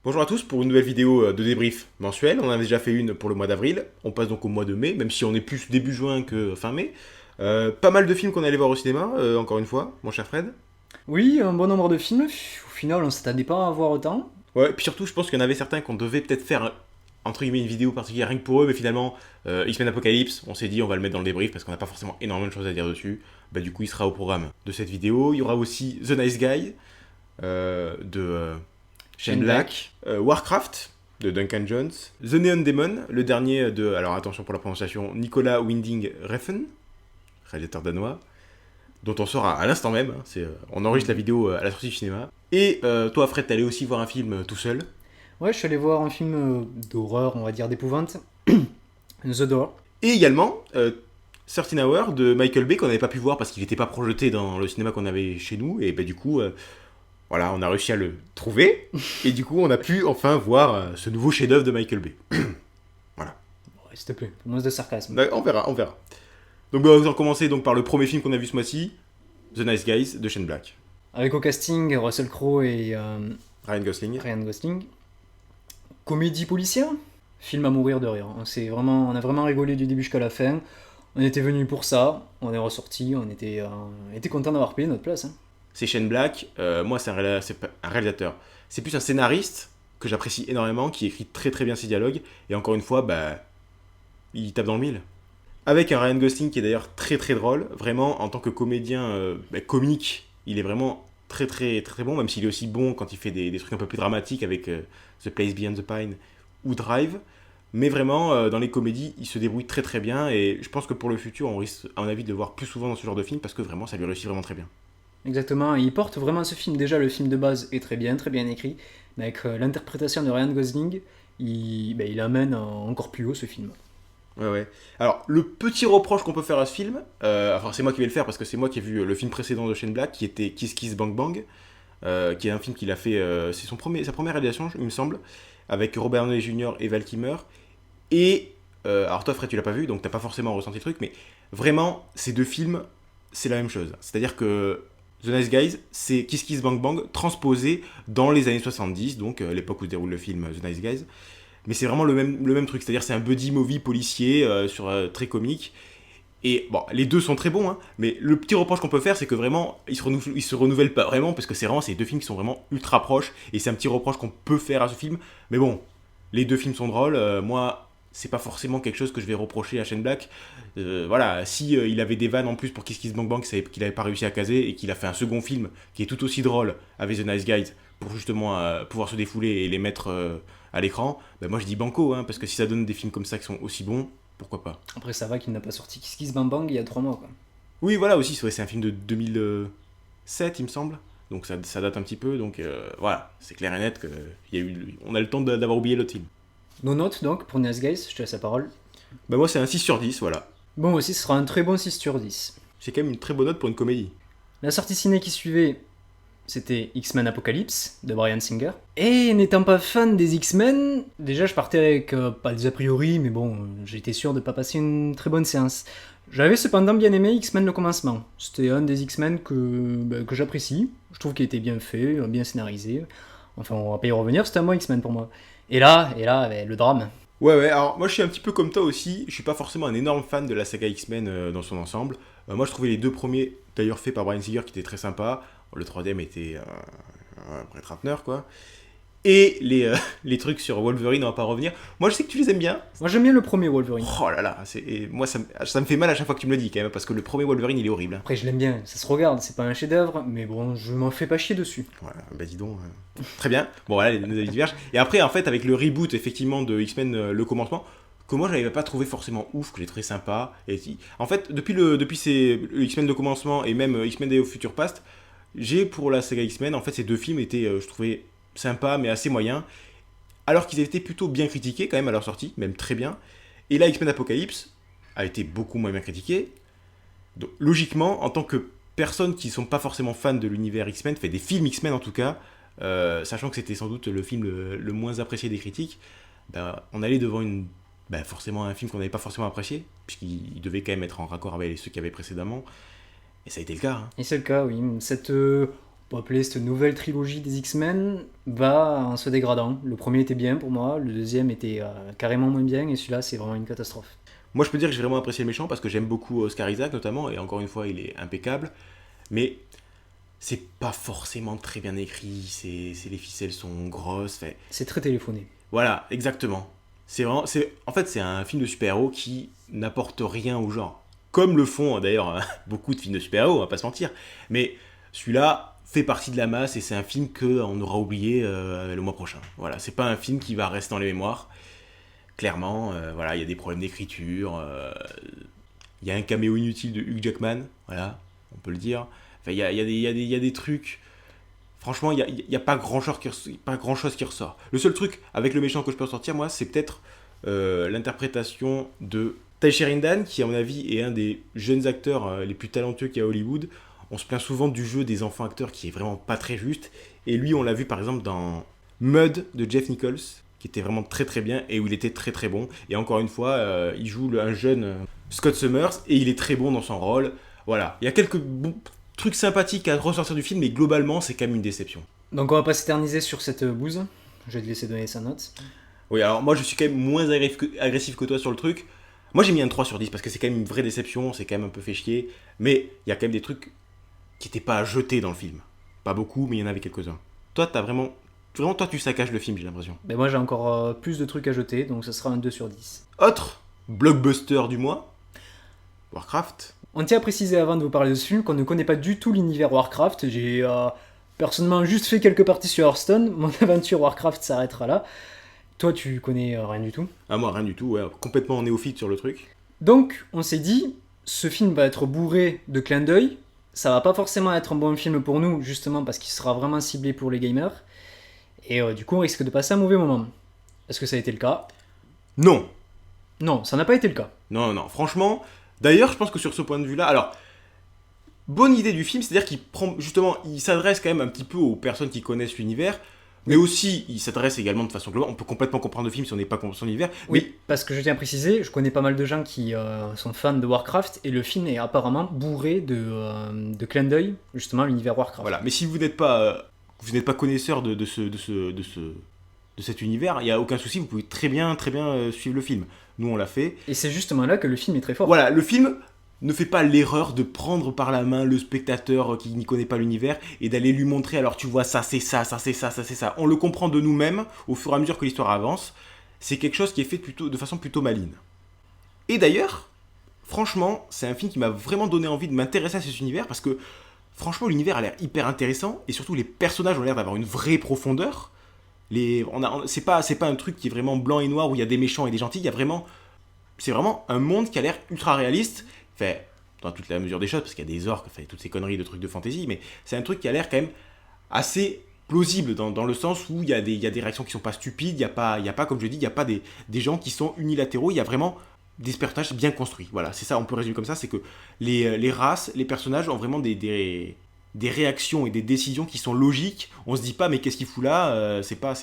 Bonjour à tous pour une nouvelle vidéo de débrief mensuel. On en avait déjà fait une pour le mois d'avril. On passe donc au mois de mai, même si on est plus début juin que fin mai. Pas mal de films qu'on allait voir au cinéma, encore une fois, mon cher Fred. Oui, un bon nombre de films. Au final, on s'attendait pas à voir autant. Ouais, et puis surtout, je pense qu'il y en avait certains qu'on devait peut-être faire, entre guillemets, une vidéo particulière rien que pour eux, mais finalement, X-Men Apocalypse, on s'est dit on va le mettre dans le débrief parce qu'on n'a pas forcément énormément de choses à dire dessus. Bah, du coup, il sera au programme de cette vidéo. Il y aura aussi The Nice Guy de Shane Shane Black, Warcraft de Duncan Jones, The Neon Demon, le dernier de, alors attention pour la prononciation, Nicolas Winding Refn, réalisateur danois, dont on saura à l'instant même, hein, on enregistre la vidéo à la sortie du cinéma. Et toi Fred, t'es allé aussi voir un film tout seul. Ouais, je suis allé voir un film d'horreur, on va dire d'épouvante. The Door. Et également 13 Hours de Michael Bay qu'on n'avait pas pu voir parce qu'il n'était pas projeté dans le cinéma qu'on avait chez nous. Et bah, du coup, voilà, on a réussi à le trouver. Et du coup, on a pu enfin voir ce nouveau chef-d'œuvre de Michael Bay. Voilà. Ouais, s'il te plaît, pour moi c'est de sarcasme. Bah, on verra, on verra. Donc bah, on va commencer donc, par le premier film qu'on a vu ce mois-ci, The Nice Guys de Shane Black. Avec au casting Russell Crowe et Ryan Gosling. Ryan Gosling. Comédie policière. Film à mourir de rire. On a vraiment rigolé du début jusqu'à la fin. On était venus pour ça. On est ressortis. On était content d'avoir payé notre place. Hein. C'est Shane Black. Moi, c'est pas un réalisateur. C'est plus un scénariste que j'apprécie énormément, qui écrit très très bien ses dialogues. Et encore une fois, bah, il tape dans le mille. Avec un Ryan Gosling qui est d'ailleurs très très drôle. Vraiment, en tant que comédien comique, il est vraiment très très très bon, même s'il est aussi bon quand il fait des trucs un peu plus dramatiques avec The Place Beyond the Pine ou Drive. Mais vraiment, dans les comédies, il se débrouille très très bien. Et je pense que pour le futur, on risque, à mon avis, de le voir plus souvent dans ce genre de film parce que vraiment, ça lui réussit vraiment très bien. Exactement. Et il porte vraiment ce film. Déjà, le film de base est très bien écrit. Mais avec l'interprétation de Ryan Gosling, il amène encore plus haut ce film. Ouais, ouais. Alors, le petit reproche qu'on peut faire à ce film, enfin, c'est moi qui vais le faire parce que c'est moi qui ai vu le film précédent de Shane Black, qui était Kiss Kiss Bang Bang, qui est un film qu'il a fait, c'est sa première réalisation, il me semble, avec Robert Downey Jr. et Val Kilmer. Et, alors toi, Fred, tu l'as pas vu, donc t'as pas forcément ressenti le truc, mais vraiment, ces deux films, c'est la même chose. C'est-à-dire que The Nice Guys, c'est Kiss Kiss Bang Bang transposé dans les années 70, donc l'époque où se déroule le film The Nice Guys. Mais c'est vraiment le même truc, c'est-à-dire c'est un buddy movie policier très comique. Et bon, les deux sont très bons, hein, mais le petit reproche qu'on peut faire, c'est que vraiment, ils se renouvellent pas vraiment, parce que c'est vraiment ces deux films qui sont vraiment ultra proches, et c'est un petit reproche qu'on peut faire à ce film. Mais bon, les deux films sont drôles, moi, c'est pas forcément quelque chose que je vais reprocher à Shane Black. Voilà, si il avait des vannes en plus pour Kiss Kiss Bang Bang qu'il avait pas réussi à caser, et qu'il a fait un second film qui est tout aussi drôle avec The Nice Guys, pour justement pouvoir se défouler et les mettre à l'écran, ben moi je dis banco, hein, parce que si ça donne des films comme ça qui sont aussi bons, pourquoi pas. Après, ça va qu'il n'a pas sorti Kiss Kiss Bang Bang il y a 3 mois. Quoi. Oui, voilà aussi, c'est un film de 2007, il me semble. Donc ça date un petit peu, donc voilà, c'est clair et net on a le temps d'avoir oublié l'autre film. Nos notes donc pour Nice Guys, je te laisse la parole. Ben moi c'est un 6 sur 10, voilà. Bon, aussi, ce sera un très bon 6 sur 10. C'est quand même une très bonne note pour une comédie. La sortie ciné qui suivait, c'était X-Men Apocalypse de Bryan Singer. Et n'étant pas fan des X-Men, déjà je partais avec pas des a priori, mais bon, j'étais sûr de pas passer une très bonne séance. J'avais cependant bien aimé X-Men le commencement. C'était un des X-Men que j'apprécie. Je trouve qu'il était bien fait, bien scénarisé. Enfin, on va pas y revenir, c'était un bon X-Men pour moi. Et là, le drame. Ouais, ouais, alors moi je suis un petit peu comme toi aussi, je suis pas forcément un énorme fan de la saga X-Men dans son ensemble. Moi je trouvais les deux premiers, d'ailleurs faits par Bryan Singer, qui étaient très sympas. Le troisième était un Brett Ratner, quoi. Et les trucs sur Wolverine, on va pas revenir. Moi je sais que tu les aimes bien. Moi j'aime bien le premier Wolverine. Oh là là, et moi ça me fait mal à chaque fois que tu me le dis quand même, parce que le premier Wolverine il est horrible. Hein. Après je l'aime bien, ça se regarde, c'est pas un chef-d'œuvre, mais bon, je m'en fais pas chier dessus. Voilà, bah dis donc. Très bien. Bon voilà, nos avis divergent. Et après en fait avec le reboot effectivement de X-Men, le commencement, que moi je n'avais pas trouvé forcément ouf, que j'ai trouvé sympa. En fait depuis le X-Men de commencement et même X-Men Day of Future Past, j'ai pour la saga X-Men, en fait ces deux films étaient, je trouvais, sympas mais assez moyens. Alors qu'ils étaient plutôt bien critiqués quand même à leur sortie, même très bien. Et là X-Men Apocalypse a été beaucoup moins bien critiqué. Donc logiquement, en tant que personnes qui ne sont pas forcément fans de l'univers X-Men, fait des films X-Men en tout cas, sachant que c'était sans doute le film le moins apprécié des critiques, bah, on allait devant forcément un film qu'on n'avait pas forcément apprécié, puisqu'il devait quand même être en raccord avec ceux qu'il y avait précédemment, et ça a été le cas. Hein. Et c'est le cas, oui. Cette peut appeler cette nouvelle trilogie des X-Men va en se dégradant. Le premier était bien pour moi, le deuxième était carrément moins bien, et celui-là c'est vraiment une catastrophe. Moi, je peux dire que j'ai vraiment apprécié le méchant parce que j'aime beaucoup Oscar Isaac notamment, et encore une fois, il est impeccable. Mais c'est pas forcément très bien écrit, les ficelles sont grosses. C'est très téléphoné. Voilà, exactement. En fait, c'est un film de super-héros qui n'apporte rien au genre. Comme le font d'ailleurs beaucoup de films de super-héros, on va pas se mentir. Mais celui-là fait partie de la masse et c'est un film qu'on aura oublié le mois prochain. Voilà, c'est pas un film qui va rester dans les mémoires. Clairement, voilà, il y a des problèmes d'écriture. Il y a un caméo inutile de Hugh Jackman, voilà, on peut le dire. Enfin, il y a des trucs. Franchement, il y a pas grand-chose qui ressort. Le seul truc avec le méchant que je peux ressortir, moi, c'est peut-être l'interprétation de Ty Sheridan, qui, à mon avis, est un des jeunes acteurs les plus talentueux qu'il y a à Hollywood. On se plaint souvent du jeu des enfants acteurs qui est vraiment pas très juste. Et lui, on l'a vu par exemple dans Mud de Jeff Nichols, qui était vraiment très très bien et où il était très très bon. Et encore une fois, il joue un jeune Scott Summers et il est très bon dans son rôle. Voilà, il y a quelques trucs sympathiques à ressortir du film, mais globalement, c'est quand même une déception. Donc on va pas s'éterniser sur cette bouse. Je vais te laisser donner sa note. Oui, alors moi je suis quand même moins agressif que toi sur le truc. Moi j'ai mis un 3 sur 10 parce que c'est quand même une vraie déception, c'est quand même un peu fait chier. Mais il y a quand même des trucs qui n'étaient pas à jeter dans le film. Pas beaucoup, mais il y en avait quelques-uns. Toi, t'as vraiment... Vraiment, toi, tu saccages le film, j'ai l'impression. Ben moi j'ai encore plus de trucs à jeter, donc ce sera un 2 sur 10. Autre blockbuster du mois, Warcraft. On tient à préciser avant de vous parler de ce film qu'on ne connaît pas du tout l'univers Warcraft. J'ai personnellement juste fait quelques parties sur Hearthstone. Mon aventure Warcraft s'arrêtera là. Toi, tu connais rien du tout. Ah, moi, rien du tout, ouais. Complètement néophyte sur le truc. Donc, on s'est dit, ce film va être bourré de clins d'œil. Ça va pas forcément être un bon film pour nous, justement parce qu'il sera vraiment ciblé pour les gamers. Et du coup, on risque de passer un mauvais moment. Est-ce que ça a été le cas ? Non. Non, ça n'a pas été le cas. Non. Franchement, d'ailleurs, je pense que sur ce point de vue-là... Alors, bonne idée du film, c'est-à-dire qu'il prend... Justement, il s'adresse quand même un petit peu aux personnes qui connaissent l'univers, mais aussi, il s'adresse également de façon globale. On peut complètement comprendre le film si on n'est pas conscient de l'univers. Oui, mais... parce que je tiens à préciser, je connais pas mal de gens qui sont fans de Warcraft, et le film est apparemment bourré de clins d'œil, justement, à l'univers Warcraft. Voilà, mais si vous n'êtes pas connaisseur de cet univers, il n'y a aucun souci, vous pouvez très bien suivre le film. Nous, on l'a fait. Et c'est justement là que le film est très fort. Voilà, le film ne fait pas l'erreur de prendre par la main le spectateur qui n'y connaît pas l'univers et d'aller lui montrer, alors tu vois, ça c'est ça, ça c'est ça, ça c'est ça. On le comprend de nous-mêmes au fur et à mesure que l'histoire avance. C'est quelque chose qui est fait de façon plutôt maligne. Et d'ailleurs, franchement, c'est un film qui m'a vraiment donné envie de m'intéresser à cet univers parce que franchement, l'univers a l'air hyper intéressant et surtout les personnages ont l'air d'avoir une vraie profondeur. C'est pas un truc qui est vraiment blanc et noir où il y a des méchants et des gentils. C'est vraiment un monde qui a l'air ultra réaliste. Fait dans toute la mesure des choses, parce qu'il y a des orques, toutes ces conneries de trucs de fantasy, mais c'est un truc qui a l'air quand même assez plausible dans le sens où il y a des réactions qui sont pas stupides, il y a pas comme je dis, il y a pas des gens qui sont unilatéraux, il y a vraiment des personnages bien construits. Voilà, c'est ça, on peut résumer comme ça, c'est que les races, les personnages ont vraiment des réactions et des décisions qui sont logiques. On se dit pas mais qu'est-ce qu'il fout là, c'est pas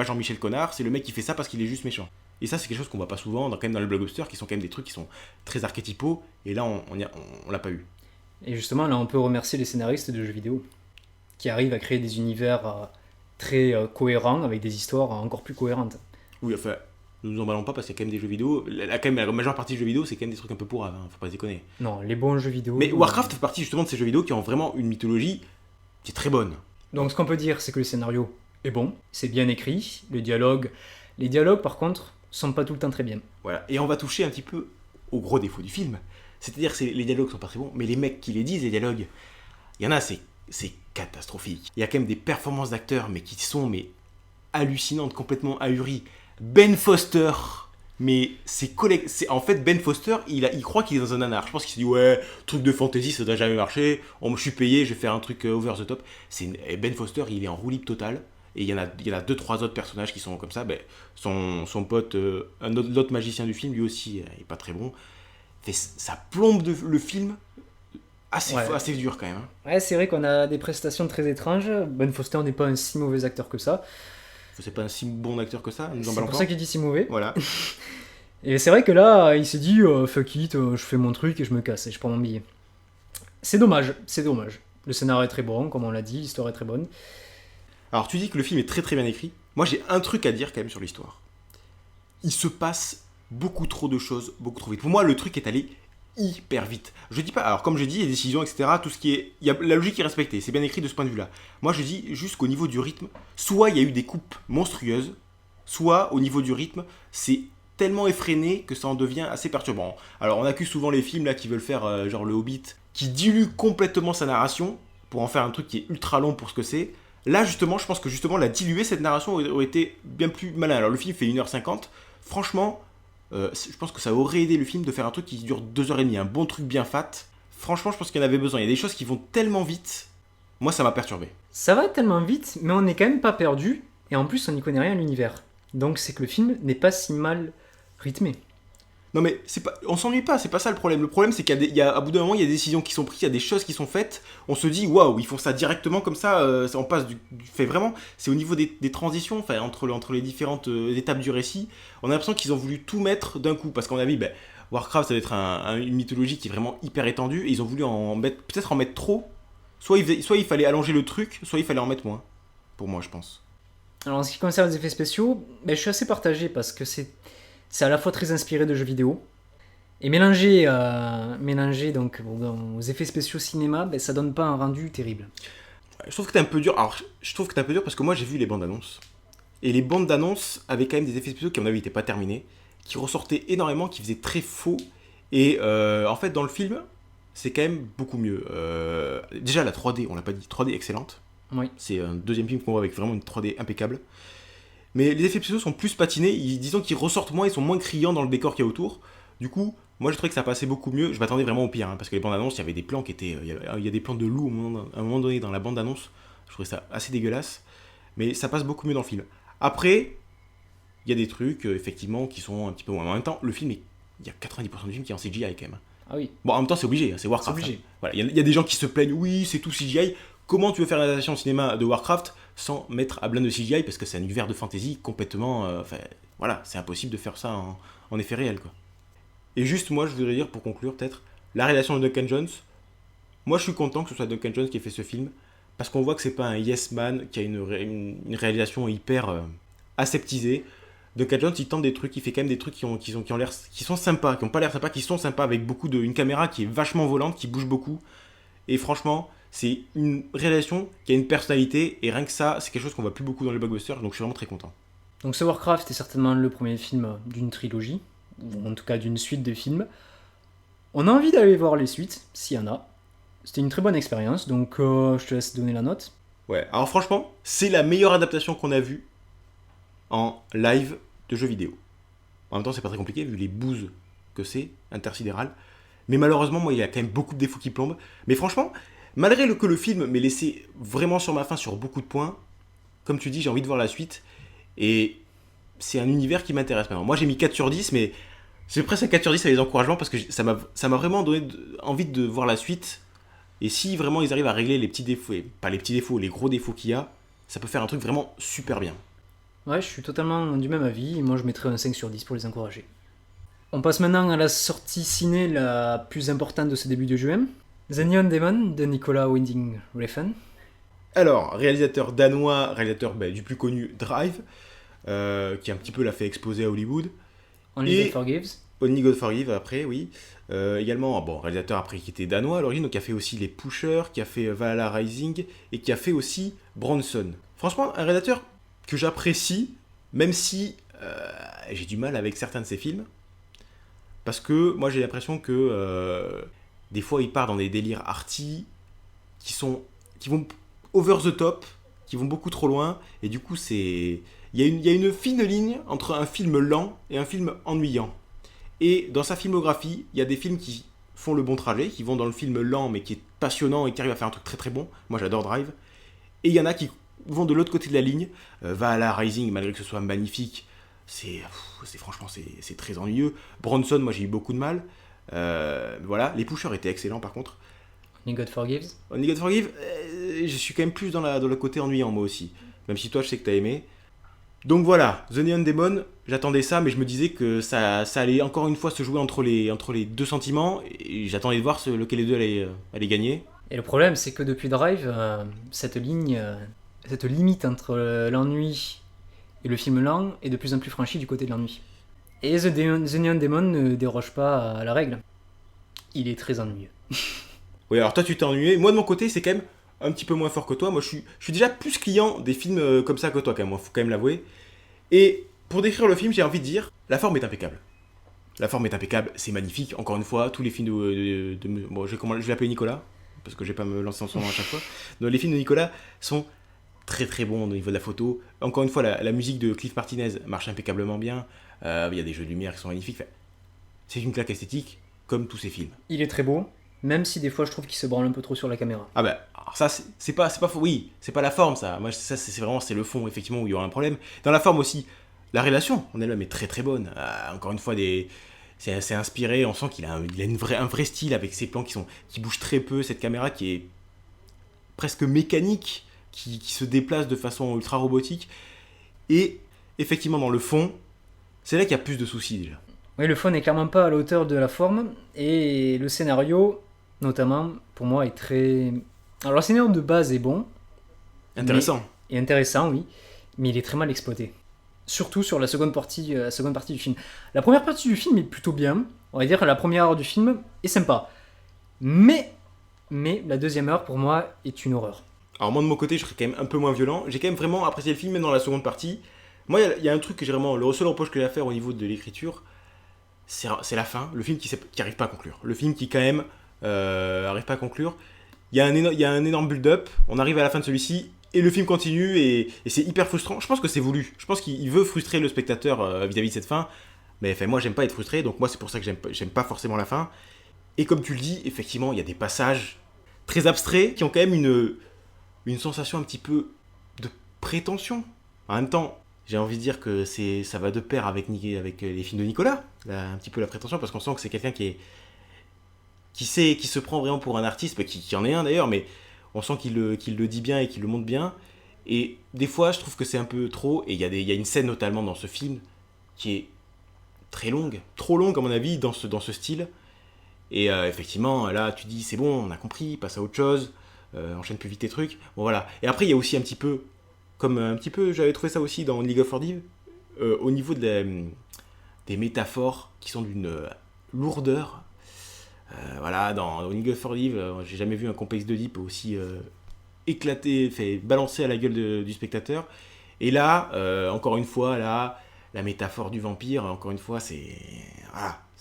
Jean-Michel Connard, c'est le mec qui fait ça parce qu'il est juste méchant. Et ça, c'est quelque chose qu'on voit pas souvent quand même dans le blockbuster, qui sont quand même des trucs qui sont très archétypaux, et là, on l'a pas eu. Et justement, là, on peut remercier les scénaristes de jeux vidéo, qui arrivent à créer des univers très cohérents, avec des histoires encore plus cohérentes. Oui, enfin, nous nous emballons pas, parce qu'il y a quand même des jeux vidéo, la majeure partie des jeux vidéo, c'est quand même des trucs un peu pourraves, hein, faut pas déconner. Non, les bons jeux vidéo... Mais Warcraft fait partie justement de ces jeux vidéo qui ont vraiment une mythologie qui est très bonne. Donc ce qu'on peut dire, c'est que le scénario est bon, c'est bien écrit, les dialogues, par contre, sont pas tout le temps très bien. Voilà, et on va toucher un petit peu au gros défaut du film. C'est-à-dire que les dialogues sont pas très bons, mais les mecs qui les disent, les dialogues, il y en a, c'est catastrophique. Il y a quand même des performances d'acteurs, mais qui sont hallucinantes, complètement ahuries. Ben Foster, mais en fait, Ben Foster, il croit qu'il est dans un nanar. Je pense qu'il s'est dit, ouais, truc de fantasy, ça doit jamais marcher, je suis payé, je vais faire un truc over the top. Ben Foster, il est en roue libre totale. Et il y en a 2-3 autres personnages qui sont comme ça. Son pote, l'autre magicien du film, lui aussi, il est pas très bon. Ça plombe le film assez dur quand même. Hein. Ouais, c'est vrai qu'on a des prestations très étranges. Ben Foster n'est pas un si mauvais acteur que ça. C'est pas un si bon acteur que ça. C'est pour ça qu'il dit si mauvais. Voilà. Et c'est vrai que là, il s'est dit fuck it, je fais mon truc et je me casse et je prends mon billet. C'est dommage. Le scénario est très bon, comme on l'a dit, l'histoire est très bonne. Alors tu dis que le film est très très bien écrit. Moi j'ai un truc à dire quand même sur l'histoire. Il se passe beaucoup trop de choses, beaucoup trop vite. Pour moi le truc est allé hyper vite. Je dis pas, alors comme je dis, les décisions, etc., tout ce qui est... la logique est respectée, c'est bien écrit de ce point de vue-là. Moi je dis juste qu'au niveau du rythme, soit il y a eu des coupes monstrueuses, soit au niveau du rythme, c'est tellement effréné que ça en devient assez perturbant. Alors on accuse souvent les films là qui veulent faire genre le Hobbit, qui dilue complètement sa narration pour en faire un truc qui est ultra long pour ce que c'est. Là justement, je pense que justement la diluer cette narration aurait été bien plus malin. Alors le film fait 1h50, franchement, je pense que ça aurait aidé le film de faire un truc qui dure 2h30, un bon truc bien fat. Franchement, je pense qu'il y en avait besoin. Il y a des choses qui vont tellement vite, moi ça m'a perturbé. Ça va tellement vite, mais on n'est quand même pas perdu, et en plus on n'y connaît rien à l'univers. Donc c'est que le film n'est pas si mal rythmé. Non mais c'est pas, on s'ennuie pas, c'est pas ça le problème. Le problème c'est qu'à bout d'un moment il y a des décisions qui sont prises, il y a des choses qui sont faites. On se dit waouh, ils font ça directement comme ça, on passe du fait vraiment. C'est au niveau des transitions, enfin entre les différentes étapes du récit. On a l'impression qu'ils ont voulu tout mettre d'un coup parce qu'on a vu Warcraft ça va être une mythologie qui est vraiment hyper étendue et ils ont voulu peut-être en mettre trop. Soit il fallait allonger le truc, soit il fallait en mettre moins. Pour moi je pense. Alors en ce qui concerne les effets spéciaux, je suis assez partagé parce que c'est à la fois très inspiré de jeux vidéo et mélanger donc aux effets spéciaux cinéma, ça donne pas un rendu terrible. Je trouve que t'es un peu dur. Alors je trouve que t'es un peu dur parce que moi j'ai vu les bandes annonces et les bandes d'annonces avaient quand même des effets spéciaux qui à mon avis n'étaient pas terminés, qui ressortaient énormément, qui faisaient très faux et en fait dans le film c'est quand même beaucoup mieux. Déjà la 3D, on l'a pas dit, 3D excellente. Oui. C'est un deuxième film qu'on voit avec vraiment une 3D impeccable. Mais les effets spéciaux sont plus patinés, disons qu'ils ressortent moins, ils sont moins criants dans le décor qu'il y a autour. Du coup, moi je trouvais que ça passait beaucoup mieux. Je m'attendais vraiment au pire, parce que les bandes annonces, il y avait des plans qui étaient. Il y a des plans de loup à un moment donné dans la bande annonce. Je trouvais ça assez dégueulasse. Mais ça passe beaucoup mieux dans le film. Après, il y a des trucs, effectivement, qui sont un petit peu moins. En même temps, le film, il y a 90% du film qui est en CGI quand même. Ah oui. Bon, en même temps, c'est obligé, c'est Warcraft. C'est obligé. Voilà, il y a des gens qui se plaignent, oui, c'est tout CGI. Comment tu veux faire une adaptation au cinéma de Warcraft sans mettre à blinde de CGI parce que c'est un univers de fantasy complètement... voilà, c'est impossible de faire ça en effet réel, quoi. Et juste, moi, je voudrais dire, pour conclure, peut-être, la réalisation de Duncan Jones, moi, je suis content que ce soit Duncan Jones qui ait fait ce film parce qu'on voit que c'est pas un yes man qui a une réalisation hyper aseptisée. Duncan Jones, il tente des trucs, il fait quand même des trucs qui sont sympas, qui ont pas l'air sympas, qui sont sympas avec une caméra qui est vachement volante, qui bouge beaucoup. Et franchement, c'est une réalisation qui a une personnalité, et rien que ça, c'est quelque chose qu'on voit plus beaucoup dans les blockbusters, donc je suis vraiment très content. Donc ce Warcraft est certainement le premier film d'une trilogie, ou en tout cas d'une suite de films. On a envie d'aller voir les suites, s'il y en a. C'était une très bonne expérience, donc je te laisse donner la note. Ouais, alors franchement, c'est la meilleure adaptation qu'on a vue en live de jeux vidéo. En même temps, c'est pas très compliqué, vu les bouses que c'est, intersidéral. Mais malheureusement, moi, il y a quand même beaucoup de défauts qui plombent. Mais franchement, malgré que le film m'ait laissé vraiment sur ma faim sur beaucoup de points, comme tu dis, j'ai envie de voir la suite. Et c'est un univers qui m'intéresse maintenant. Moi, j'ai mis 4 sur 10, mais c'est presque un 4 sur 10 avec les encouragements parce que ça m'a vraiment donné envie de voir la suite. Et si vraiment ils arrivent à régler les petits défauts, et pas les petits défauts, les gros défauts qu'il y a, ça peut faire un truc vraiment super bien. Ouais, je suis totalement du même avis, et moi je mettrais un 5 sur 10 pour les encourager. On passe maintenant à la sortie ciné la plus importante de ce début de juin. The Neon Demon de Nicolas Winding Refn. Alors, réalisateur danois, réalisateur du plus connu Drive, qui un petit peu l'a fait exploser à Hollywood. Only God Forgives. Only God Forgive après, oui. Également, réalisateur après qui était danois à l'origine, donc qui a fait aussi Les Pushers, qui a fait Valhalla Rising, et qui a fait aussi Bronson. Franchement, un réalisateur que j'apprécie, même si j'ai du mal avec certains de ses films. Parce que moi j'ai l'impression que des fois il part dans des délires arty qui vont over the top, qui vont beaucoup trop loin, et du coup il y a une fine ligne entre un film lent et un film ennuyant. Et dans sa filmographie, il y a des films qui font le bon trajet, qui vont dans le film lent mais qui est passionnant et qui arrive à faire un truc très très bon. Moi j'adore Drive. Et il y en a qui vont de l'autre côté de la ligne. Valhalla Rising, malgré que ce soit magnifique, franchement c'est très ennuyeux. Bronson, moi j'ai eu beaucoup de mal. Voilà, Les Pushers étaient excellents par contre. Only God Forgives. Only God Forgive, je suis quand même plus dans le côté ennuyant moi aussi. Même si toi je sais que t'as aimé. Donc voilà, The Neon Demon, j'attendais ça, mais je me disais que ça allait encore une fois se jouer entre les deux sentiments, et j'attendais de voir lequel des deux allait gagner. Et le problème, c'est que depuis Drive, cette limite entre l'ennui et le film lent est de plus en plus franchie du côté de l'ennui. Et The Neon Demon ne déroge pas à la règle. Il est très ennuyeux. Oui, alors toi tu t'es ennuyé. Moi de mon côté, c'est quand même un petit peu moins fort que toi. Moi je suis déjà plus client des films comme ça que toi quand même, faut quand même l'avouer. Et pour décrire le film, j'ai envie de dire, la forme est impeccable. La forme est impeccable, c'est magnifique. Encore une fois, tous les films bon, je vais l'appeler Nicolas, parce que je vais pas me lancer en son nom à chaque fois. Donc, les films de Nicolas sont très très bons au niveau de la photo. Encore une fois, la musique de Cliff Martinez marche impeccablement bien. Il y a des jeux de lumière qui sont magnifiques. Enfin, c'est une claque esthétique, comme tous ces films. Il est très beau, même si des fois je trouve qu'il se branle un peu trop sur la caméra. Ah bah, alors ça, c'est pas faux. Oui, c'est pas la forme, ça. Moi, ça, c'est vraiment c'est le fond, effectivement, où il y aura un problème. Dans la forme aussi, la relation en elle-même est très très bonne. Encore une fois, c'est assez inspiré. On sent qu'il a un vrai style avec ses plans qui bougent très peu. Cette caméra qui est presque mécanique, qui se déplace de façon ultra robotique. Et effectivement, dans le fond, c'est là qu'il y a plus de soucis déjà. Oui, le fond n'est clairement pas à la hauteur de la forme, et le scénario, notamment, pour moi, est très... Alors, le scénario de base est bon. Intéressant. Et intéressant, oui, mais il est très mal exploité. Surtout sur la seconde partie du film. La première partie du film est plutôt bien. On va dire que la première heure du film est sympa. Mais la deuxième heure, pour moi, est une horreur. Alors moi de mon côté, je serais quand même un peu moins violent. J'ai quand même vraiment apprécié le film, même dans la seconde partie. Moi, il y a un truc que j'ai vraiment... Le seul reproche que j'ai à faire au niveau de l'écriture, c'est la fin. Le film qui arrive pas à conclure. Le film qui, quand même, arrive pas à conclure. Il y a un énorme build-up. On arrive à la fin de celui-ci. Et le film continue. Et c'est hyper frustrant. Je pense que c'est voulu. Je pense qu'il veut frustrer le spectateur vis-à-vis de cette fin. Mais enfin, moi, j'aime pas être frustré. Donc moi, c'est pour ça que j'aime pas forcément la fin. Et comme tu le dis, effectivement, il y a des passages très abstraits qui ont quand même une sensation un petit peu de prétention. En même temps, j'ai envie de dire que ça va de pair avec les films de Nicolas, un petit peu la prétention, parce qu'on sent que c'est quelqu'un qui se prend vraiment pour un artiste, qui en est un d'ailleurs, mais on sent qu'il le dit bien et qu'il le montre bien. Et des fois, je trouve que c'est un peu trop, et il y a une scène notamment dans ce film qui est très longue, trop longue à mon avis, dans ce style. Et effectivement, là, tu dis, c'est bon, on a compris, passe à autre chose. Enchaîne plus vite tes trucs. Bon voilà. Et après il y a aussi j'avais trouvé ça aussi dans League of Fordive, au niveau des métaphores qui sont d'une lourdeur. Voilà, dans League of Fordive, j'ai jamais vu un complexe d'Oedipe aussi éclaté, fait balancer à la gueule du spectateur. Et là, encore une fois, là, la métaphore du vampire, encore une fois,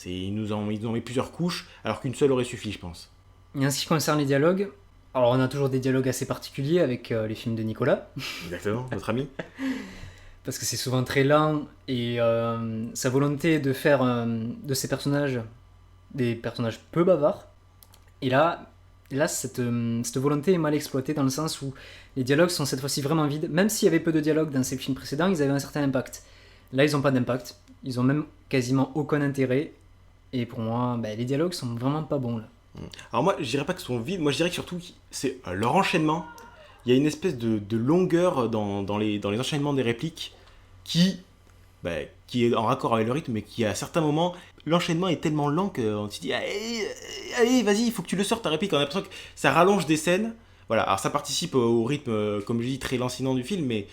ils nous en mis plusieurs couches, alors qu'une seule aurait suffi, je pense. Et en ce qui concerne les dialogues, alors on a toujours des dialogues assez particuliers avec les films de Nicolas. Exactement, notre ami. Parce que c'est souvent très lent, et sa volonté de faire de ces personnages des personnages peu bavards. Et là cette volonté est mal exploitée dans le sens où les dialogues sont cette fois-ci vraiment vides. Même s'il y avait peu de dialogues dans ces films précédents, ils avaient un certain impact. Là, ils n'ont pas d'impact. Ils ont même quasiment aucun intérêt. Et pour moi, les dialogues sont vraiment pas bons là. Alors moi, je dirais pas qu'ils sont vides, moi je dirais que surtout, c'est leur enchaînement. Il y a une espèce de longueur dans les enchaînements des répliques qui est en raccord avec le rythme, mais qui à certains moments, l'enchaînement est tellement lent qu'on se dit allez, vas-y, il faut que tu le sortes ta réplique. On a l'impression que ça rallonge des scènes. Voilà, alors ça participe au rythme, comme je dis, très lancinant du film, mais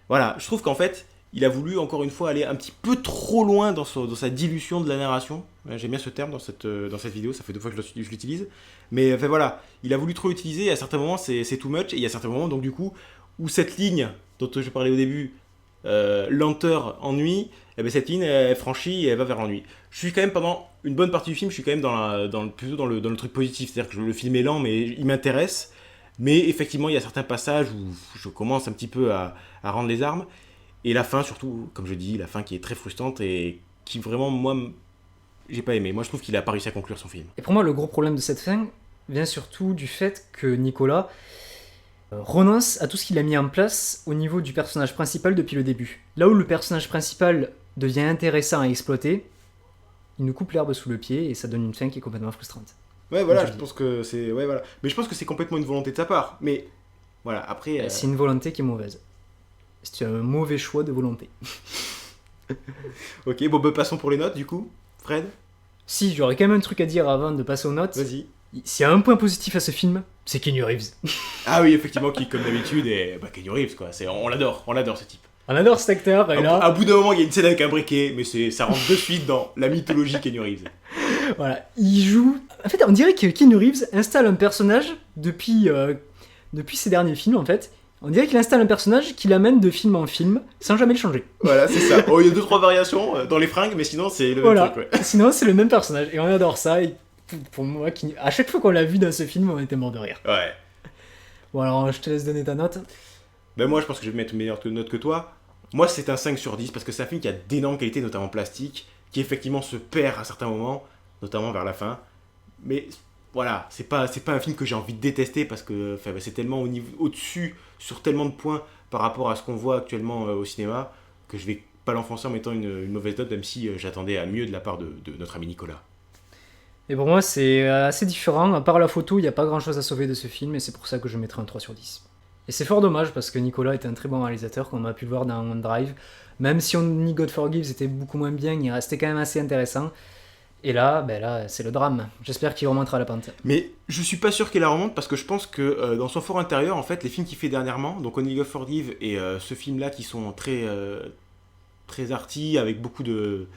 voilà, je trouve qu'en fait, il a voulu encore une fois aller un petit peu trop loin dans sa dilution de la narration. J'aime bien ce terme dans cette vidéo, ça fait 2 fois que je l'utilise. Mais enfin voilà, il a voulu trop l'utiliser, et à certains moments c'est too much, et il y a certains moments donc du coup où cette ligne dont je parlais au début, lenteur, ennui, cette ligne elle franchit et elle va vers l'ennui. Je suis quand même pendant une bonne partie du film, je suis quand même plutôt dans le truc positif, c'est-à-dire que le film est lent mais il m'intéresse. Mais effectivement il y a certains passages où je commence un petit peu à rendre les armes. Et la fin, surtout, comme je dis, la fin qui est très frustrante et qui vraiment, moi, j'ai pas aimé. Moi, je trouve qu'il a pas réussi à conclure son film. Et pour moi, le gros problème de cette fin vient surtout du fait que Nicolas renonce à tout ce qu'il a mis en place au niveau du personnage principal depuis le début. Là où le personnage principal devient intéressant à exploiter, il nous coupe l'herbe sous le pied et ça donne une fin qui est complètement frustrante. Ouais, voilà, je pense que c'est... Ouais, voilà. Mais je pense que c'est complètement une volonté de sa part. Mais, voilà, après... C'est une volonté qui est mauvaise. C'est un mauvais choix de volonté. Ok, bon, passons pour les notes, du coup. Fred ? Si, j'aurais quand même un truc à dire avant de passer aux notes. Vas-y. S'il y a un point positif à ce film, c'est Keanu Reeves. Ah oui, effectivement, qui, comme d'habitude, est Keanu Reeves, quoi. On l'adore ce type. On adore cet acteur, et là... À bout d'un moment, il y a une scène avec un briquet, mais ça rentre de suite dans la mythologie Keanu Reeves. Voilà, il joue... En fait, on dirait que Keanu Reeves installe un personnage depuis ses derniers films, en fait. On dirait qu'il installe un personnage qui l'amène de film en film, sans jamais le changer. Voilà, c'est ça. Oh, il y a 2-3 variations dans les fringues, mais sinon, c'est le même truc, ouais. Sinon, c'est le même personnage, et on adore ça, et pour moi, à chaque fois qu'on l'a vu dans ce film, on était mort de rire. Ouais. Bon, alors, je te laisse donner ta note. Ben moi, je pense que je vais mettre une meilleure note que toi. Moi, c'est un 5 sur 10, parce que c'est un film qui a d'énormes qualités, notamment plastiques, qui effectivement se perd à certains moments, notamment vers la fin. Mais voilà, c'est pas un film que j'ai envie de détester, parce que c'est tellement au-dessus, sur tellement de points, par rapport à ce qu'on voit actuellement au cinéma, que je vais pas l'enfoncer en mettant une mauvaise note, même si j'attendais à mieux de la part de notre ami Nicolas. Et pour moi, c'est assez différent. À part la photo, il n'y a pas grand-chose à sauver de ce film, et c'est pour ça que je mettrai un 3 sur 10. Et c'est fort dommage, parce que Nicolas était un très bon réalisateur, comme on a pu le voir dans Drive. Même si God Forgives était beaucoup moins bien, il restait quand même assez intéressant. Et là, c'est le drame. J'espère qu'il remontera la pente. Mais je suis pas sûr qu'il la remonte, parce que je pense que dans son fort intérieur, en fait, les films qu'il fait dernièrement, donc Only God Forgive et ce film-là, qui sont très, très arty, avec beaucoup de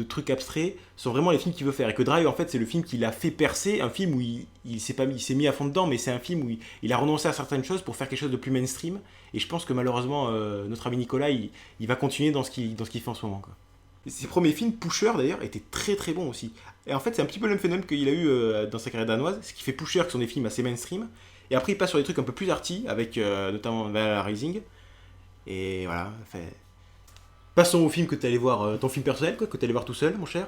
trucs abstraits, sont vraiment les films qu'il veut faire. Et que Drive, en fait, c'est le film qui l'a fait percer, un film où il s'est mis à fond dedans, mais c'est un film où il a renoncé à certaines choses pour faire quelque chose de plus mainstream. Et je pense que malheureusement, notre ami Nicolas, il va continuer dans ce qu'il fait en ce moment, quoi. Ses premiers films, Pusher d'ailleurs, étaient très très bons aussi. Et en fait, c'est un petit peu le même phénomène qu'il a eu dans sa carrière danoise, ce qui fait Pusher, qui sont des films assez mainstream. Et après, il passe sur des trucs un peu plus arty, avec notamment Valhalla Rising. Et voilà, passons au film que tu allais voir, ton film personnel, quoi, que tu allais voir tout seul, mon cher.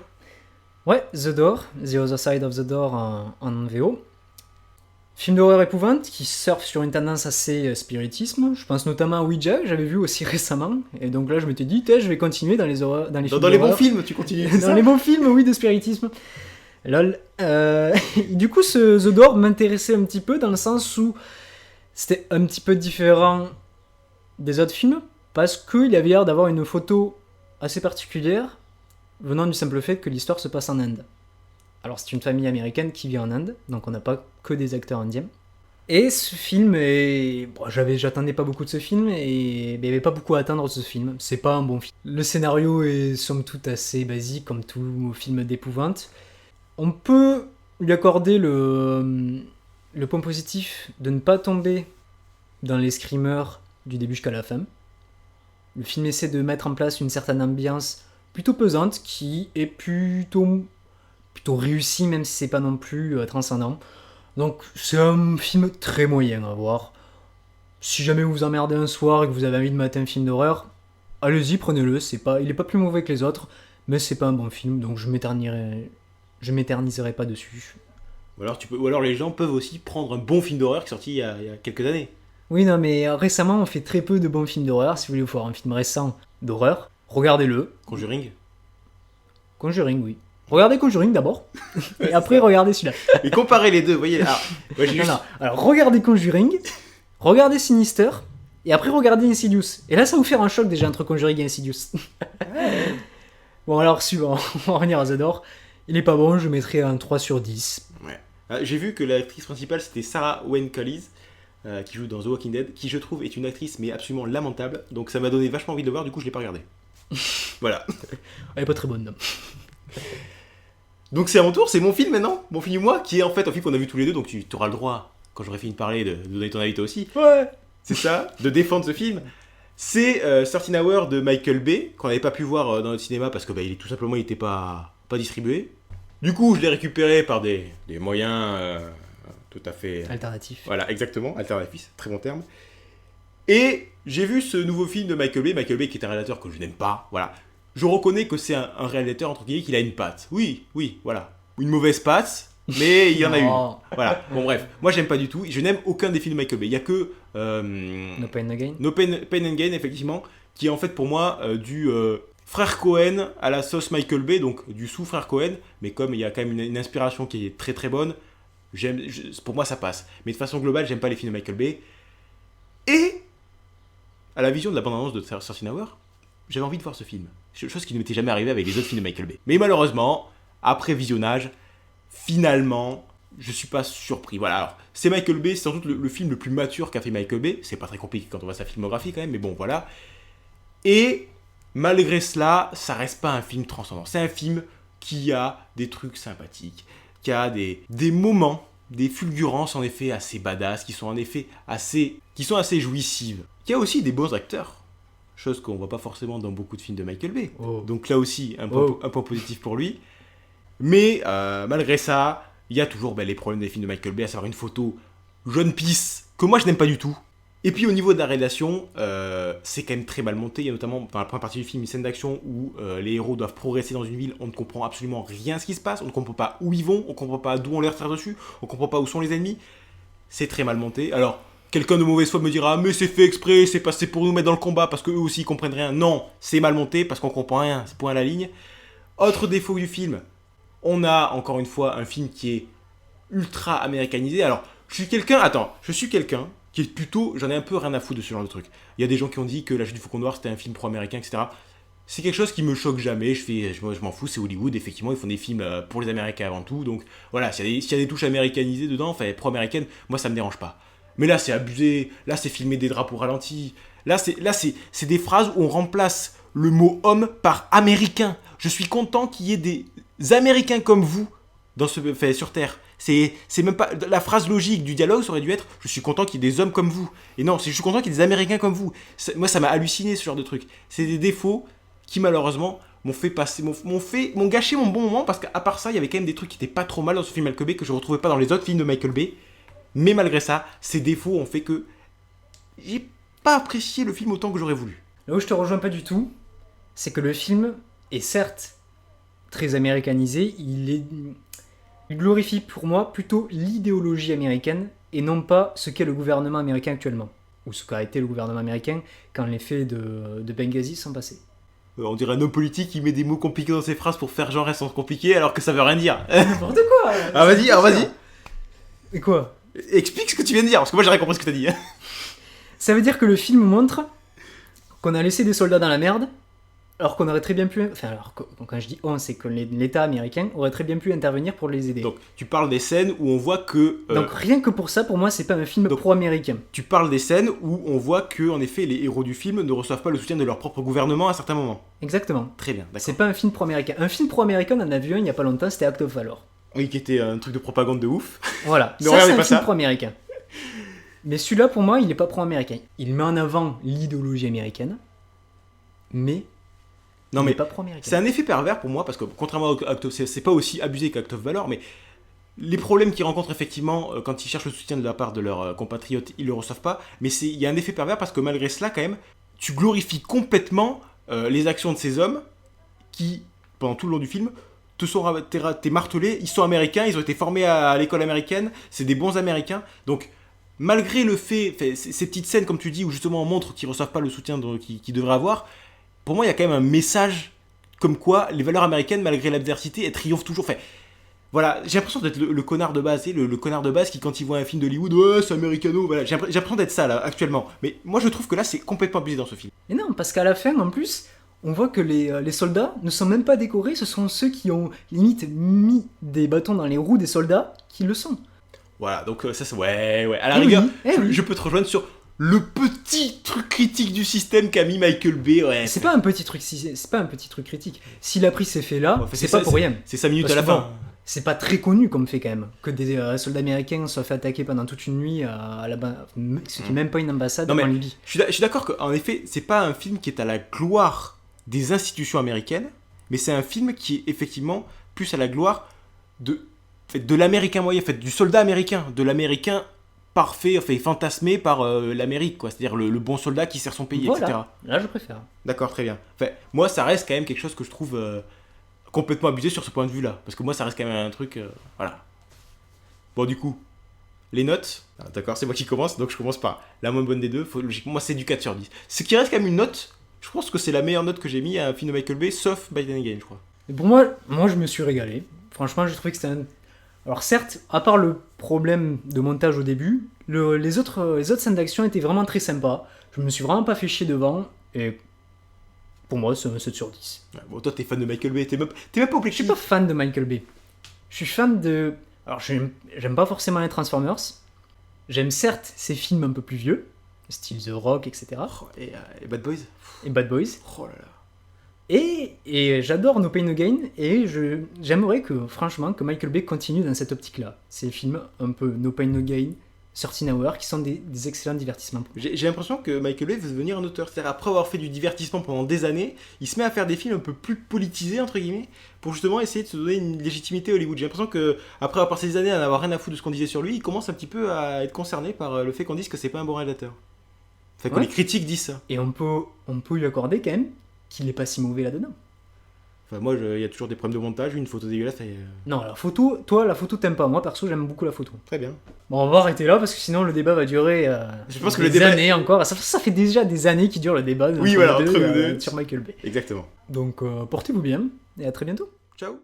Ouais, The Door, The Other Side of the Door en VO. Film d'horreur épouvante qui surfe sur une tendance assez spiritisme. Je pense notamment à Ouija, que j'avais vu aussi récemment. Et donc là, je m'étais dit, je vais continuer dans les films dans les bons films, tu continues. Dans les bons films, oui, de spiritisme. Lol. Du coup, The Door m'intéressait un petit peu dans le sens où c'était un petit peu différent des autres films, parce qu'il avait l'air d'avoir une photo assez particulière, venant du simple fait que l'histoire se passe en Inde. Alors c'est une famille américaine qui vit en Inde, donc on n'a pas que des acteurs indiens. Et ce film est... Bon, j'attendais pas beaucoup de ce film, et il n'y avait pas beaucoup à attendre de ce film. C'est pas un bon film. Le scénario est somme toute assez basique, comme tout film d'épouvante. On peut lui accorder le point positif de ne pas tomber dans les screamers du début jusqu'à la fin. Le film essaie de mettre en place une certaine ambiance plutôt pesante, qui est plutôt réussi, même si c'est pas non plus transcendant. Donc c'est un film très moyen à voir. Si jamais vous vous emmerdez un soir et que vous avez envie de mater un film d'horreur, allez-y, prenez-le. Il est pas plus mauvais que les autres, mais c'est pas un bon film, donc je m'éterniserai pas dessus. Ou alors les gens peuvent aussi prendre un bon film d'horreur qui est sorti il y a quelques années. Oui, non, mais récemment on fait très peu de bons films d'horreur. Si vous voulez voir un film récent d'horreur, regardez-le. Conjuring, oui. Regardez Conjuring d'abord, et après regardez celui-là. Et comparez les deux, vous voyez. Alors regardez Conjuring, regardez Sinister, et après regardez Insidious. Et là, ça va vous faire un choc déjà entre Conjuring et Insidious. Bon, alors suivant, on va revenir à The Door. Il est pas bon, je mettrai un 3 sur 10. Ouais. J'ai vu que l'actrice principale, c'était Sarah Wayne Callies, qui joue dans The Walking Dead, qui je trouve est une actrice mais absolument lamentable. Donc ça m'a donné vachement envie de le voir, du coup je l'ai pas regardé. Voilà. Elle est pas très bonne, non. Donc c'est à mon tour, c'est mon film maintenant, mon film du mois, qui est en fait un film qu'on a vu tous les deux, donc tu auras le droit, quand j'aurai fini de parler, de donner ton avis toi aussi. Ouais. C'est ça, de défendre ce film. C'est 13 Hours de Michael Bay, qu'on n'avait pas pu voir dans notre cinéma parce que tout simplement il n'était pas distribué. Du coup, je l'ai récupéré par des moyens tout à fait... alternatifs. Voilà, exactement, alternatifs, très bon terme. Et j'ai vu ce nouveau film de Michael Bay qui est un réalisateur que je n'aime pas, voilà. Je reconnais que c'est un réalisateur, entre guillemets, qu'il a une patte. Oui, voilà. Une mauvaise patte, mais il y en a une. Voilà, bon bref. Moi, j'aime pas du tout. Je n'aime aucun des films de Michael Bay. Il y a que... No Pain No Gain. No Pain and Gain, effectivement, qui est en fait pour moi du frère Cohen à la sauce Michael Bay, donc du sous-frère Cohen, mais comme il y a quand même une inspiration qui est très très bonne, pour moi ça passe. Mais de façon globale, j'aime pas les films de Michael Bay. Et, à la vision de la bande-annonce de 13 Hours, j'avais envie de voir ce film. Chose qui ne m'était jamais arrivée avec les autres films de Michael Bay. Mais malheureusement, après visionnage, finalement, je suis pas surpris. Voilà, alors, c'est Michael Bay, c'est sans doute le film le plus mature qu'a fait Michael Bay. C'est pas très compliqué quand on voit sa filmographie quand même, mais bon, voilà. Et malgré cela, ça reste pas un film transcendant. C'est un film qui a des trucs sympathiques, qui a des moments, des fulgurances en effet assez badass, qui sont en effet assez jouissives. Qui a aussi des bons acteurs. Chose qu'on voit pas forcément dans beaucoup de films de Michael Bay. Oh. Donc là aussi, un point positif pour lui. Mais malgré ça, il y a toujours les problèmes des films de Michael Bay, à savoir une photo jaune pisse, que moi je n'aime pas du tout. Et puis au niveau de la réalisation, c'est quand même très mal monté. Il y a notamment, dans la première partie du film, une scène d'action où les héros doivent progresser dans une ville. On ne comprend absolument rien à ce qui se passe. On ne comprend pas où ils vont. On ne comprend pas d'où on leur tire dessus. On ne comprend pas où sont les ennemis. C'est très mal monté. Alors, quelqu'un de mauvaise foi me dira, mais c'est fait exprès, c'est passé pour nous mettre dans le combat parce qu'eux aussi ils comprennent rien. Non, c'est mal monté parce qu'on comprend rien. C'est point à la ligne. Autre défaut du film, on a encore une fois un film qui est ultra américanisé. Alors, je suis quelqu'un qui est plutôt, j'en ai un peu rien à foutre de ce genre de truc. Il y a des gens qui ont dit que La Chute du Faucon Noir c'était un film pro-américain, etc. C'est quelque chose qui me choque jamais. Je m'en fous, c'est Hollywood. Effectivement, ils font des films pour les Américains avant tout. Donc voilà, s'il y a des touches américanisées dedans, enfin pro-américaines, moi ça me dérange pas. Mais là, c'est abusé. Là, c'est filmer des drapeaux ralentis. Là, c'est des phrases où on remplace le mot homme par américain. Je suis content qu'il y ait des Américains comme vous sur Terre. C'est même pas la phrase logique du dialogue, ça aurait dû être je suis content qu'il y ait des hommes comme vous. Et non, c'est je suis content qu'il y ait des Américains comme vous. Moi, ça m'a halluciné ce genre de truc. C'est des défauts qui malheureusement m'ont gâché mon bon moment parce qu'à part ça, il y avait quand même des trucs qui étaient pas trop mal dans ce film Michael Bay que je retrouvais pas dans les autres films de Michael Bay. Mais malgré ça, ces défauts ont fait que j'ai pas apprécié le film autant que j'aurais voulu. Là où je te rejoins pas du tout, c'est que le film est certes très américanisé, il glorifie pour moi plutôt l'idéologie américaine et non pas ce qu'est le gouvernement américain actuellement. Ou ce qu'a été le gouvernement américain quand les faits de Benghazi sont passés. On dirait un homme politique qui met des mots compliqués dans ses phrases pour faire genre elles sont compliquées alors que ça veut rien dire. N'importe quoi. Ah vas-y. Et quoi? Explique ce que tu viens de dire parce que moi j'ai rien compris ce que t'as dit. Ça veut dire que le film montre qu'on a laissé des soldats dans la merde. Alors qu'on aurait très bien pu... Enfin, alors, quand je dis on, c'est que l'État américain aurait très bien pu intervenir pour les aider. Donc, tu parles des scènes où on voit que... Donc, rien que pour ça, pour moi, c'est pas un film pro-américain. Tu parles des scènes où on voit que, en effet, les héros du film ne reçoivent pas le soutien de leur propre gouvernement à certains moments. Exactement. Très bien, d'accord. C'est pas un film pro-américain. Un film pro-américain, on en a vu un il y a pas longtemps, c'était Act of Valor. Oui, qui était un truc de propagande de ouf. Voilà, Ne ça regardez c'est un pas film ça. pro-américain. Mais celui-là, pour moi, il est pas pro-américain. Il met en avant l'idéologie américaine, mais... Non mais pas pro-américain. C'est un effet pervers pour moi parce que contrairement à Act of, c'est pas aussi abusé qu'Act of Valor, mais les problèmes qu'ils rencontrent effectivement quand ils cherchent le soutien de la part de leurs compatriotes, ils le reçoivent pas. Mais il y a un effet pervers parce que malgré cela, quand même, tu glorifies complètement les actions de ces hommes qui, pendant tout le long du film, t'es martelé. Ils sont américains, ils ont été formés à l'école américaine, c'est des bons Américains. Donc malgré le fait ces petites scènes comme tu dis où justement on montre qu'ils reçoivent pas le soutien qu'ils devraient avoir. Pour moi, il y a quand même un message comme quoi les valeurs américaines, malgré l'adversité, elles triomphent toujours. Enfin, voilà, j'ai l'impression d'être le connard de base, le connard de base qui, quand il voit un film d'Hollywood, ouais, c'est américano, voilà. J'ai l'impression d'être ça, là, actuellement. Mais moi, je trouve que là, c'est complètement abusé dans ce film. Et non, parce qu'à la fin, en plus, on voit que les soldats ne sont même pas décorés, ce sont ceux qui ont limite mis des bâtons dans les roues des soldats qui le sont. Voilà, donc ça, c'est... Ouais, à la rigueur, oui. je peux te rejoindre sur... Le petit truc critique du système qu'a mis Michael Bay, ouais. C'est pas un petit truc critique. S'il a pris ces faits-là, c'est pas pour rien. C'est 5 minutes parce à la fin. C'est pas très connu comme fait quand même. Que des soldats américains soient fait attaquer pendant toute une nuit ce qui est même pas une ambassade en Libye. Je suis d'accord qu'en effet, c'est pas un film qui est à la gloire des institutions américaines, mais c'est un film qui est effectivement plus à la gloire de l'américain moyen, du soldat américain, de l'américain parfait, fantasmé par l'Amérique, quoi. C'est-à-dire le bon soldat qui sert son pays, voilà. etc. Là, je préfère. D'accord, très bien. Moi, ça reste quand même quelque chose que je trouve complètement abusé sur ce point de vue-là. Parce que moi, ça reste quand même un truc... voilà. Bon, du coup, les notes. Ah, d'accord, c'est moi qui commence, donc je commence par la moins bonne des deux. Logiquement, moi, c'est du 4 sur 10. Ce qui reste quand même une note, je pense que c'est la meilleure note que j'ai mis à un film de Michael Bay, sauf Biden Again, je crois. Et pour moi, je me suis régalé. Franchement, j'ai trouvé que c'était un... Alors certes, à part le problème de montage au début, les autres scènes d'action étaient vraiment très sympas. Je me suis vraiment pas fait chier devant, et pour moi, c'est un 7 sur 10. Ouais, bon, toi, t'es fan de Michael Bay, t'es même pas obligé. Je suis pas fan de Michael Bay. Je suis fan de Alors, j'aime pas forcément les Transformers. J'aime certes ces films un peu plus vieux, style The Rock, etc. Oh, et Bad Boys. Et Bad Boys. Oh là là. Et j'adore No Pain No Gain, et j'aimerais que, franchement, que Michael Bay continue dans cette optique-là. Ces films un peu No Pain No Gain, 13 Hours, qui sont des excellents divertissements. J'ai l'impression que Michael Bay veut devenir un auteur. C'est-à-dire, après avoir fait du divertissement pendant des années, il se met à faire des films un peu plus politisés, entre guillemets, pour justement essayer de se donner une légitimité à Hollywood. J'ai l'impression que après avoir passé des années à n'avoir rien à foutre de ce qu'on disait sur lui, il commence un petit peu à être concerné par le fait qu'on dise que c'est pas un bon réalisateur. Enfin, que Ouais. les critiques disent ça. Et on peut lui accorder quand même qu'il est pas si mauvais là-dedans. Enfin, moi, il y a toujours des problèmes de montage, une photo dégueulasse. Non, la photo, toi, la photo t'aimes pas. Moi, perso, j'aime beaucoup la photo. Très bien. Bon, on va arrêter là parce que sinon le débat va durer Je pense que des le débat- années encore. Ça fait déjà des années qu'il dure le débat Oui, voilà, entre nous deux. sur Michael Bay. Exactement. Donc portez-vous bien et à très bientôt. Ciao.